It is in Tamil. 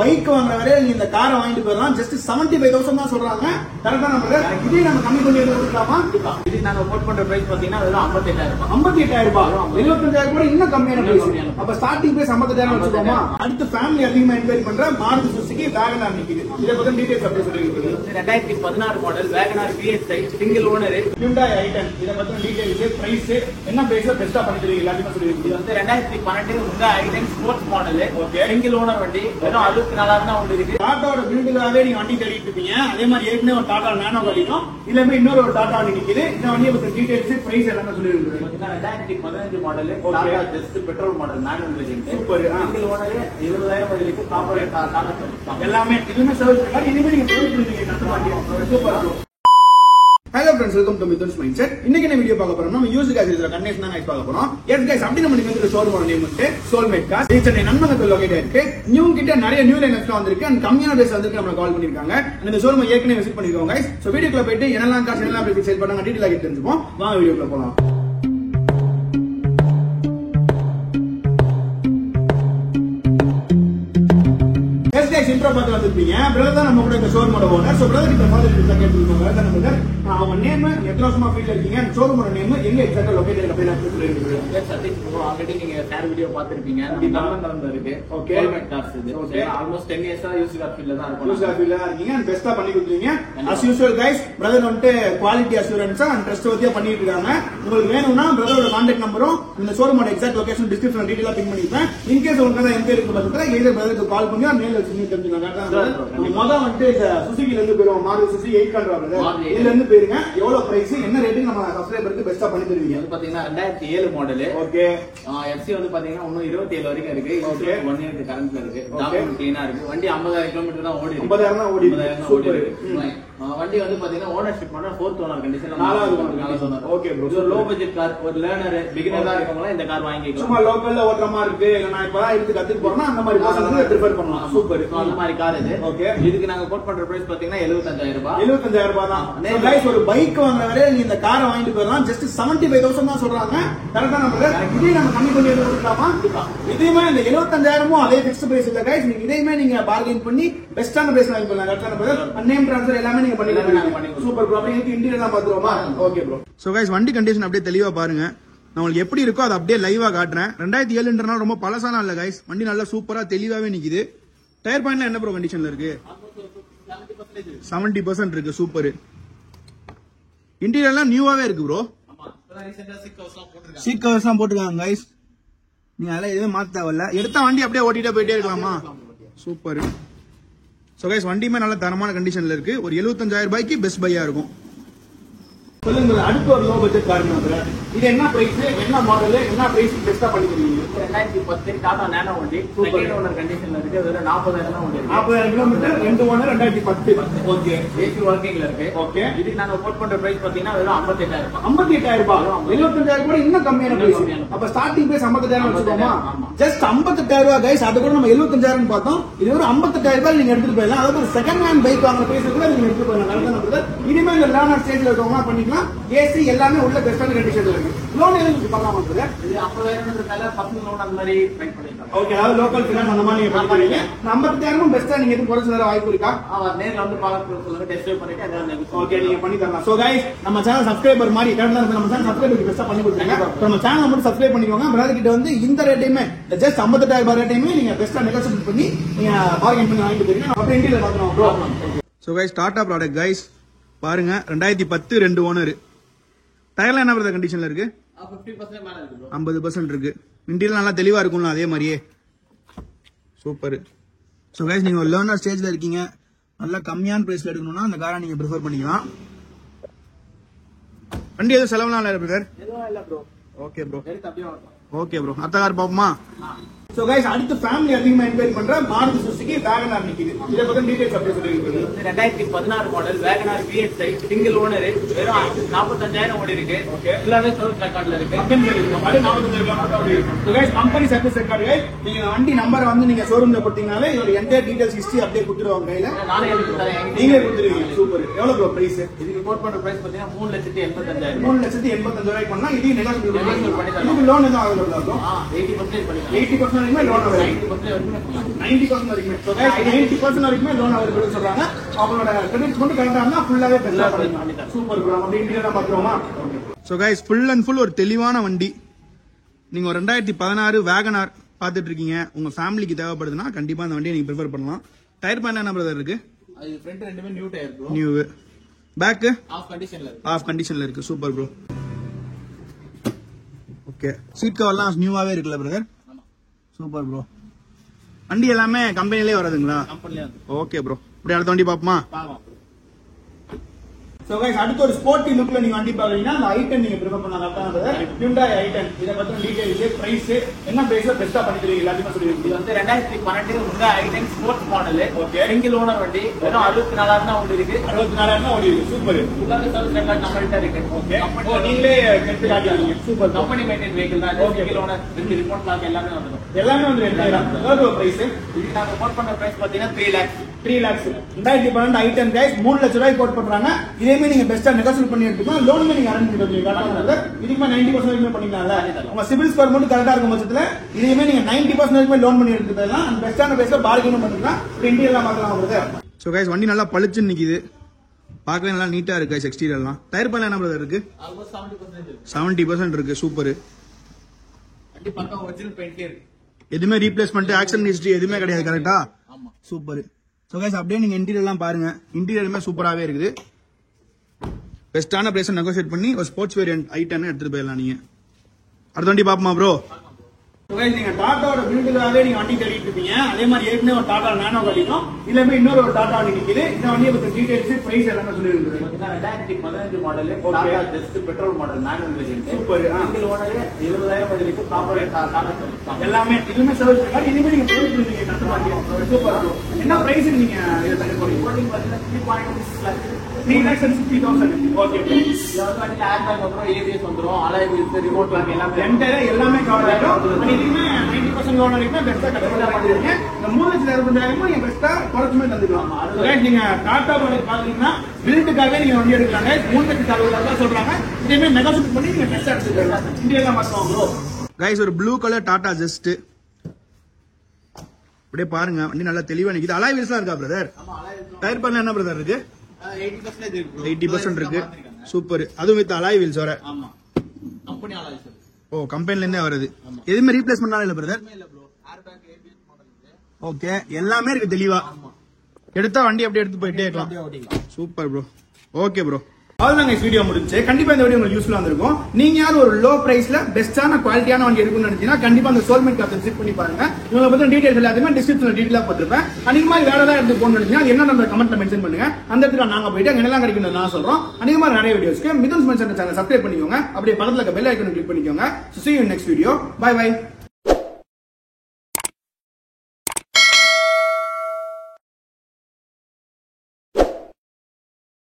பைக் வாங்குற வரை நீங்க இந்த காரை வாங்கிட்டு போயிடலாம். ஜஸ்ட் 75,000 தான் சொல்றாங்க. கரெக்டா நம்ம இதே நம்ம கம்மி பண்ணி கொடுக்கலாமா? இது நாங்க கோட் பண்ற பிரைஸ் பாத்தீங்கன்னா வெறும் 58,000 ரூபாய். 58,000 ரூபாய். 75,000 கூட இன்னும் கம்மியான பிரைஸ். அப்ப ஸ்டார்டிங் பிரைஸ் 50,000 வச்சுக்கோமா? அடுத்து ஃபேமிலி அதிகமா என்கொயரி பண்ற மாருதி சுசுகி வேகனார் நிக்குது. இத பத்தி டீடைல்ஸ் அப்படியே சொல்லிருக்கீங்க. 2016 model Wagon R VXi single owner Hyundai i10. இத பத்தி டீடைல்ஸ் பிரைஸ் என்ன பிரைஸ்ல பெஸ்டா பண்ணிருக்கீங்க எல்லாத்தையும் சொல்லிருக்கீங்க. இது வந்து 2012 Hyundai i10 sports model. Okay. Single owner வண்டி வெறும் 64,000 தான் ஓடி இருக்கு. டாடாவோட பில்டுக்காகவே நீங்க வண்டி தேடிட்டு இருப்பீங்க. அதே மாதிரி ஏற்கனவே ஒரு டாடா நானோ காடிக்கும் இதுல இன்னொரு ஒரு டாடா வண்டி நிக்குது. இந்த வண்டியை பத்தி டீடைல்ஸ் பிரைஸ் எல்லாமே சொல்லிருக்கீங்க. 2015 model Tata just petrol model manual variant. Super. Single owner 20,000 வரைக்கும் கார்பரேட் டாடா எல்லாமே இதுமே சர்வீஸ் பண்ணலாம். இனிமே நீங்க சர்வீஸ் பண்ணுவீங்க நம்ம வண்டி. Super. Hello friends, welcome to Mithun's mind set. இன்னைக்கு என்ன வீடியோ பார்க்க போறோம்? நம்ம யூஸ் காய்ஸ் கண்டிஷன் தான் பார்க்க போறோம். எஸ் गाइस, அப்படி நம்ம இந்த ஷோரூமோட நேம் வந்து சோல்மேட் கார்ஸ். இது சென்னை நன்மங்கத்தில் லொகேட் இருக்கு. நியூ கிட்ட நிறைய நியூ லைனஸ்ல வந்திருக்கு. அண்ட் கம்மியான பிரைஸ் வந்து நம்ம கால் பண்ணிருக்காங்க. இந்த ஷோரூம் ஏற்கனவே விசிட் பண்ணிருக்கோம் गाइस. சோ வீடியோக்குள்ள போயிட்டு என்னெல்லாம் கார்ஸ் என்னெல்லாம் பிரைஸ் சேல் பண்ணாங்க டீடைலா கேட்டு தெரிஞ்சுப்போம். வாங்க வீடியோக்குள்ள போலாம். இன்ட்ரோ பார்த்து வந்திருப்பீங்க. பிரதர் தான் நம்ம கூட இந்த ஷோரூமோட ஓனர். சோ பிரதர் கிட்ட மாதிரி கேட்டுருக்கோம். பிரதர் நம்ம அவங்க நேம், எத்தனை வருஷமா ஃபீல்ட்ல இருக்கீங்க, ஷோரூமோட நேம், எங்க எக்ஸாக்ட்டா லொகேட் அப்படியே நான் சொல்லிருக்கீங்க. எஸ் சதீஷ் ப்ரோ, ஆல்ரெடி நீங்க ஷேர் வீடியோ பார்த்திருப்பீங்க. நம்ம நடந்து இருக்கு. ஓகே. சோல்மேட் கார்ஸ் இது. ஓகே. ஆல்மோஸ்ட் 10 இயர்ஸா யூஸ் கார் ஃபீல்ட்ல தான் இருக்கோம். யூஸ் கார் ஃபீல்ட்ல தான் இருக்கீங்க. அண்ட் பெஸ்டா பண்ணி கொடுத்தீங்க. as usual guys, பிரதர் வந்து குவாலிட்டி அஷூரன்ஸா அண்ட் ட்ரஸ்ட்வர்தியா பண்ணிட்டு இருக்காங்க. உங்களுக்கு வேணும்னா பிரதரோட கான்டாக்ட் நம்பரும் இந்த ஷோரூமோட எக்ஸாக்ட் லொகேஷன் டிஸ்கிரிப்ஷன்ல டீடைலா பின் பண்ணிருப்பேன். இன் கேஸ் உங்களுக்கு ஏதாவது என்கொயரி இருக்கு பட்சத்துல either பிரதருக்கு கால் பண்ணி நேர்ல வச்சு தெரிஞ்சுக்கலாம். முதல்ல வந்து சுசுகில இருந்து போயிடுவோம். மாருதி சுசுகி 800 இதுல இருந்து போயிருங்க. எவ்வளவு பிரைஸ், என்ன ரேட்டுக்கு நம்ம சப்ஸ்கிரைபருக்கு பெஸ்டா பண்ணி தருவீங்க? அது பாத்தீங்கன்னா 2007 மாடல். ஓகே. FC வந்து பாத்தீங்கன்னா இன்னும் 27 வரைக்கும் இருக்கு. 1 இயர் கரண்ட்ல இருக்கு. டாக்குமெண்ட் கிளீனா இருக்கு. வண்டி 50,000 கிலோமீட்டர் தான் ஓடி இருக்கு. 50,000 தான் ஓடி இருக்கு. வண்டி வந்து பாத்தீங்கன்னா ஓனர்ஷிப் பண்ணா 4th ஓனர் கண்டிஷன்ல 4வது ஓனர். Okay bro. ஒரு லோ பட்ஜெட் கார், ஒரு லேர்னர், பிகினரா இருக்கவங்க இந்த கார் வாங்கிக்கலாம். சும்மா லோக்கல்ல ஓட்டுற மாதிரி இருக்கு, இல்ல நான் இப்பதான் எடுத்து கத்துக்கு போறேன்னா அந்த மாதிரி பர்சனுக்கு ப்ரிஃபர் பண்ணலாம். சூப்பர். அந்த மாதிரி கார் இது. ஓகே. இதுக்கு நாங்க கோட் பண்ற பிரைஸ் பாத்தீங்கன்னா 75,000 ரூபாய். 75,000 ரூபாய் தான். சோ गाइस, ஒரு பைக் வாங்குற வரை நீங்க இந்த காரை வாங்கிட்டு போயிடலாம். ஜஸ்ட் 75,000 தான் சொல்றாங்க. கரெக்ட்டா நம்ம இதே நம்ம கம்மி பண்ணி கொடுக்கலாமா? இதுமே இந்த 75,000 அதே ஃபிக்ஸ்ட் பிரைஸ் இல்ல गाइस. நீங்க இதையுமே நீங்க பார்கெயின் பண்ணி பெஸ்டான பிரைஸ் வாங்கி போலாம். கரெக்ட்டா நம்ம நேம் ட்ரான்ஸ்ஃபர் எல்லாமே நீங்க பண்ணிக்கலாம். Super bro. அப்படியே இன்டீரியர் தான் பாத்துறோமா? Okay bro. சோ गाइस, வண்டி கண்டிஷன் அப்படியே தெளிவா பாருங்க. நான் உங்களுக்கு எப்படி இருக்கோ அதை அப்படியே லைவா காட்டுறேன். 2007ன்றனால ரொம்ப பழசான இல்ல गाइस. வண்டி நல்லா சூப்பரா தெளிவாவே நிக்குது. டயர் பாயிண்ட்ல என்ன ப்ரோ கண்டிஷன்ல இருக்கு? 70% இருக்கு. சூப்பர். இன்டீரியர்லாம் நியூவாவே இருக்கு ப்ரோ. சீட் கவர்ஸ்லாம் போட்டுருக்காங்க गाइस. நீங்க அதெல்லாம் எதுவும் மாத்த தேவையில்ல. எடுத்த வண்டி அப்படியே ஓட்டிட்டே போயிட்டே இருக்கலாமா? சூப்பர். சோ गाइस, வண்டியுமே நல்ல தரமான கண்டிஷன்ல இருக்கு. ஒரு 75,000 ரூபாய்க்கு பெஸ்ட் பையா இருக்கும். சொல்லுங்க, அடுத்த ஒரு லோ பட்ஜெட் கார் இது என்ன பிரைஸ், என்ன மாடல், என்ன பிரைஸ் பெஸ்டா பண்ணி தருவீங்க? 2010 டாடா நானோ வண்டி செகண்ட் ஓனர் கண்டிஷன்ல இருக்கு. வெறும் 40,000 தான் ஓடி இருக்கு. 40,000 கிலோமீட்டர், 2 ஓனர், 2010. ஓகே. ஏசி வர்க்கிங்ல இருக்கு. ஓகே. இதுக்கு நாங்க கோட் பண்ற பிரைஸ் பாத்தீங்கன்னா வெறும் 58,000 ரூபாய். 58,000 ரூபாய். 75,000 கூட இன்னும் கம்மியான பிரைஸ். அப்ப ஸ்டார்டிங் பிரைஸ் 50,000 வச்சுக்கோமா? ஜஸ்ட் 58,000 ரூபாய் गाइस. அது கூட நம்ம 75,000 பார்த்தோம். இது ஒரு 58,000 ரூபாய் நீங்க எடுத்துட்டு போயிடலாம். அதாவது ஒரு செகண்ட் ஹேண்ட் பைக் வாங்குற பிரைஸ் கூட நீங்க எடுத்துட்டு போயிடலாம். கரெக்ட்டா நம்ம இனிமே இந்த லேர்னர் ஸ்டேஜ்ல இருக்கவங்க பண்ணிக்கலாம். ஏசி எல்லாமே உள்ள பெஸ்டான கண்டிஷன்ல இருக்கு. லோன் எதுவும் பண்ணலாமா சார்? இது 50,000ன்றதால பர்சனல் லோன் அந்த மாதிரி ட்ரை பண்ணிக்கலாம். ஓகே. அதாவது லோக்கல் ஃபைனான்ஸ் அந்த மாதிரி நீங்க பண்ணுவீங்க. 50,000 பெஸ்டா நீங்க எதுவும் குறைச்சு தர வாய்ப்பு இருக்கா? நேர்ல வந்து பார்க்க சொல்லுங்க, டெஸ்ட் ட்ரைவ் பண்ணிட்டு அத ஓகே நீங்க பண்ணி தரலாம். சோ गाइस, நம்ம சேனல் சப்ஸ்கிரைபர் மாதிரி கரெக்ட்டா நம்ம சேனல் சப்ஸ்கிரைபருக்கு பெஸ்டா பண்ணி கொடுங்க. நம்ம சேனலை மட்டும் சப்ஸ்கிரைப் பண்ணிக்கோங்க. பிரதர் கிட்ட வந்து இந்த ரேட்டையுமே ஜஸ்ட் 58,000 ரூபாய் ரேட்டையுமே நீங்க பெஸ்டா நெகோஷியேட் பண்ணி நீங்க பார்கெயின் பண்ணி வாங்கிட்டு போறீங்க. அப்ப இன்டீரியர் பாத்துறோம் bro. So guys, Tata product guys பாருங்க. 2010 2 ஓனர். டயர்ல என்ன பிரதர் கண்டிஷன்ல இருக்கு? 50% மேல இருக்கு ப்ரோ. 50% இருக்கு. இன்டீரியர் நல்லா தெளிவா இருக்கும்ல அதே மாதிரியே. சூப்பர். சோ गाइस, நீங்க லேர்னர் ஸ்டேஜ்ல இருக்கீங்க, நல்ல கம்மியான பிரைஸ்ல எடுக்கணும்னா அந்த காரை நீங்க ப்ரிஃபர் பண்ணிக்கலாம். வண்டி எதுவும் செலவுலாம் இல்ல பிரதர்? எதுவும் இல்ல ப்ரோ. Okay bro. எடுத்து அப்படியே வரலாம். Okay bro. அடுத்த கார் பாப்போமா? சோ गाइस, அடுத்து ஃபேமிலி அதிகமா என்கொயரி பண்ற மாருதி சுசுகி வேகனார் நிக்குது. இத பத்தி டீடைல்ஸ் அப்படியே சொல்லிருக்கீங்க. 2016 model Wagon R VXi single owner வெறும் 45,000 ஓடி இருக்கு. ஓகே. எல்லாமே சர்வீஸ் ரெக்கார்ட்ல இருக்கு. So guys, company service record guys. நீங்க வண்டி நம்பர் வந்து நீங்க ஷோரூம்ல கொடுத்தீங்கனாலே இதோட என்டையர் டீடைல்ஸ் ஹிஸ்டரி அப்படியே கொடுத்துருவாங்க கையில. நானே எடுத்து தரேன். நீங்க கொடுத்துருவீங்க. சூப்பர். எவ்வளவு ப்ரோ பிரைஸ்? இதுக்கு கோட் பண்ற பிரைஸ் பாத்தீங்கன்னா 3,85,000. 3,85,000 ரூபாய்க்கு பண்ணா இது நெகோஷியபிள் பண்ணி தரலாம். இதுக்கு லோன் எதுவும் அவைலபிள் ஆகும்? 80% பண்ணிக்கலாம். 80% வரைக்குமே லோன் அவைலபிள். 90% வரைக்குமே. So guys 90% வரைக்குமே லோன் அவைலபிள் சொல்றாங்க. அவங்களோட கிரெடிட் கொண்டு கரெக்டா இருந்தா ஃபுல்லாவே பெஸ்டா பண்ணிக்கலாம். Super bro. அப்படியே இன்டீரியரா பாத்துறோமா? So guys full and full ஒரு தெளிவான வண்டி. நீங்க ஒரு 2016 வேகனார் பாத்துட்டு இருக்கீங்க, உங்க ஃபேமிலிக்கு தேவைப்படுதுன்னா கண்டிப்பா அந்த வண்டியை நீங்க ப்ரிஃபர் பண்ணலாம். டயர் பேன் என்ன பிரதர் இருக்கு? அது ஃப்ரண்ட் ரெண்டுமே new tyre bro. New. Back of கண்டிஷன்ல இருக்கு. Super bro. ஓகே. சீட் கவர்லாம் நியூவாவே இருக்குல்ல பிரதர்? ஆமா. Super bro. வண்டி எல்லாமே கம்பெனிலே வரதுங்களா? கம்பெனிலே. Okay bro. இப்படி அடுத்த வண்டி பாப்போமா? பாப்போம். So guys அடுத்து ஒரு ஸ்போர்ட்டி லுக்ல நீங்க வண்டி பாக்குறீங்கன்னா அந்த ஐட்டன் நீங்க ப்ரிஃபர் பண்ணலாம். கரெக்ட்டா Hyundai i10 இத பத்தி டீடைல்ஸ், பிரைஸ், என்ன பிரைஸ்ல பெஸ்டா பண்ணி தருவீங்க எல்லாத்தையும் சொல்லுவீங்க. இது வந்து 2012 Hyundai i10 sports model. Okay. Single owner வண்டி. வெறும் 64000 தான் ஓடி இருக்கு. 64000 தான் ஓடி இருக்கு. சூப்பர். ஃபுல்லாவே சர்வீஸ் ரெக்கார்ட் நம்மள்ட்ட இருக்கு. ஓகே. ஓ நீங்களே கெட்டு காட்டிட்டீங்க. சூப்பர். கம்பெனி மெயின்டைன் வெஹிக்கிள் தான். சிங்கிள் ஓனர், ரெண்டு ரிமோட் லாக் எல்லாமே வந்துரும். எல்லாமே வந்து 2000. எவ்வளவு பிரைஸ்? இது நாங்க கோட் பண்ண பிரைஸ் பாத்தீங்கன்னா 3 lakhs. 3 lakhs. 2012 i10 guys 3 லட்சம் ரூபாய் கோட் பண்றாங்க. இதேமே நீங்க பெஸ்டா நெகோஷியேட் பண்ணி எடுத்துக்கலாம். லோனுமே நீங்க அரேஞ்ச் பண்ணி கரெக்ட்டா இதுக்கு 90% வரைக்கும் பண்ணிக்கலாம்ல. உங்க சிபில் ஸ்கோர் மட்டும் கரெக்ட்டா இருக்கும் பட்சத்துல இதேமே நீங்க 90% வரைக்கும் லோன் பண்ணி எடுத்துக்கலாம். அந்த பெஸ்டான பிரைஸ்ல பார்கெயின் பண்ணிக்கலாம். இன்டீரியர்லாம் பார்க்கலாம் உங்களுக்கு. சோ गाइस வண்டி நல்லா பளிச்சுன்னு நிக்குது. பார்க்கவே நல்லா நீட்டா இருக்கு गाइस எக்ஸ்டீரியர்லாம். டயர் பண்ண என்ன பிரதர் இருக்கு? ஆல்மோஸ்ட் 70% இருக்கு. 70% இருக்கு. சூப்பர். வண்டி பக்கா ஒரிஜினல் பெயிண்டே இருக்கு. எதுமே ரீப்ளேஸ்மென்ட், ஆக்சிடென்ட் ஹிஸ்டரி எதுமே கிடையாது. கரெக்ட்டா? ஆமா. சூப்பர். சோ गाइस அப்படியே நீங்க இன்டீரியர்லாம் பாருங்க. இன்டீரியருமே சூப்பராவே இருக்குது. பெஸ்டான பிரைஸ் நெகோஷியேட் பண்ணி ஒரு ஸ்போர்ட்ஸ் வேரியன்ட் i10 எடுத்துட்டு போயிடலாம் நீங்க. அடுத்த வண்டி பாப்போமா ப்ரோ? நீங்க டாடாவோட பில்டுக்காகவே நீங்க வண்டி தேடிட்டு இருப்பீங்க. அதே மாதிரி ஏற்கனவே ஒரு டாடா நானோ கிடைக்கும். இதுல இன்னொரு ஒரு டாடா வண்டி நிக்குது. இந்த வண்டியை பத்தி டீடைல்ஸ், பிரைஸ் எல்லாமே சொல்லிருக்கீங்க. 2015 model Tata just petrol model manual variant. Super. Single owner 70000 வரைக்கும் ப்ராப்பர் டாடா எல்லாமே இதுமே சர்வீஸ் ரெக்கார்ட். இதுமே நீங்க சர்வீஸ் பண்ணுவீங்க கரெக்ட்டா? சூப்பர். என்ன பிரைஸ் நீங்க இத தர போறீங்க? கோடிங் பாத்தீங்கன்னா 3.6 lakhs. 3,60,000. ஓகே. இதுல வந்து ஏர் பேக் வந்துரும், ஏபிஎஸ் வந்துரும், அலாய் வீல்ஸ், ரிமோட் லாக் எல்லாமே கவர் ஆயிடும். இதுமே 90% லோன் வரைக்கும் பெஸ்டா கஸ்டமர் பண்ணிருக்கீங்க. இந்த 3,60,000 நீங்க பெஸ்டா குறைச்சுமே தந்துக்கலாம். அதுல நீங்க டாடா மாடல் பாத்தீங்கன்னா பில்டுக்காகவே நீங்க வண்டி எடுக்கலாங்க. 3,60,000 சொல்றாங்க. இதேமே நெகோஷியேட் பண்ணி நீங்க பெஸ்டா எடுத்துக்கலாம். இந்தியால மட்டும் ப்ரோ. गाइस ஒரு ப்ளூ கலர் டாடா ஜஸ்ட். அப்படியே பாருங்க வண்டி நல்லா தெளிவா நிக்குது. அலாய் வீல்ஸ்லாம் இருக்கா பிரதர்? ஆமா அலாய் வீல்ஸ். டயர் பண்ண என்ன பிரதர் இருக்கு? 80% இருக்கு. 80% இருக்கு. சூப்பர். அதுவும் வித் அலாய் வீல்ஸ் வர. ஆமா. Company alloy wheels. ஓ கம்பெனில இருந்தே வருது. எதுமே ரீப்ளேஸ்மென்ட் இல்ல பிரதர்? இல்ல bro. Air bag, ABS model இருக்கு. ஓகே. எல்லாமே இருக்கு தெளிவா. எடுத்தா வண்டி அப்படியே எடுத்து போயிட்டே இருக்கலாம். Super bro. Okay bro. அவ்வளவுதாங்க வீடியோ முடிஞ்சு. கண்டிப்பா இந்த வீடியோ உங்களுக்கு யூஸ்ஃபுல்லா இருந்திருக்கும். நீங்க யாரும் ஒரு லோ பிரைஸ்ல பெஸ்டான குவாலிட்டியான வண்டி எடுக்கணும்னு நினைச்சீங்கன்னா கண்டிப்பா அந்த சோல்மேட் கார்ட் விசிட் பண்ணி பாருங்க. இவங்களை பத்தி டீடைல்ஸ் எல்லாத்தையுமே டிஸ்கிரிப்ஷன்ல டீடைலா போட்டுருப்பேன். அதிக மாதிரி வேற ஏதாவது எடுத்து போகணும்னு நினைச்சீங்கன்னா அது என்ன நம்ம கமெண்ட்ல மென்ஷன் பண்ணுங்க. அந்த இடத்துல நாங்க போயிட்டு என்னெல்லாம் கிடைக்கும் நான் சொல்றோம். அதிக மாதிரி நிறைய வீடியோஸ்க்கு மிதுன்ஸ் மென்ஷன் சேனல் சப்ஸ்கிரைப் பண்ணிக்கோங்க. அப்படியே பக்கத்துல இருக்க பெல் ஐகானை கிளிக் பண்ணிக்கோங்க. See you in next video. Bye bye.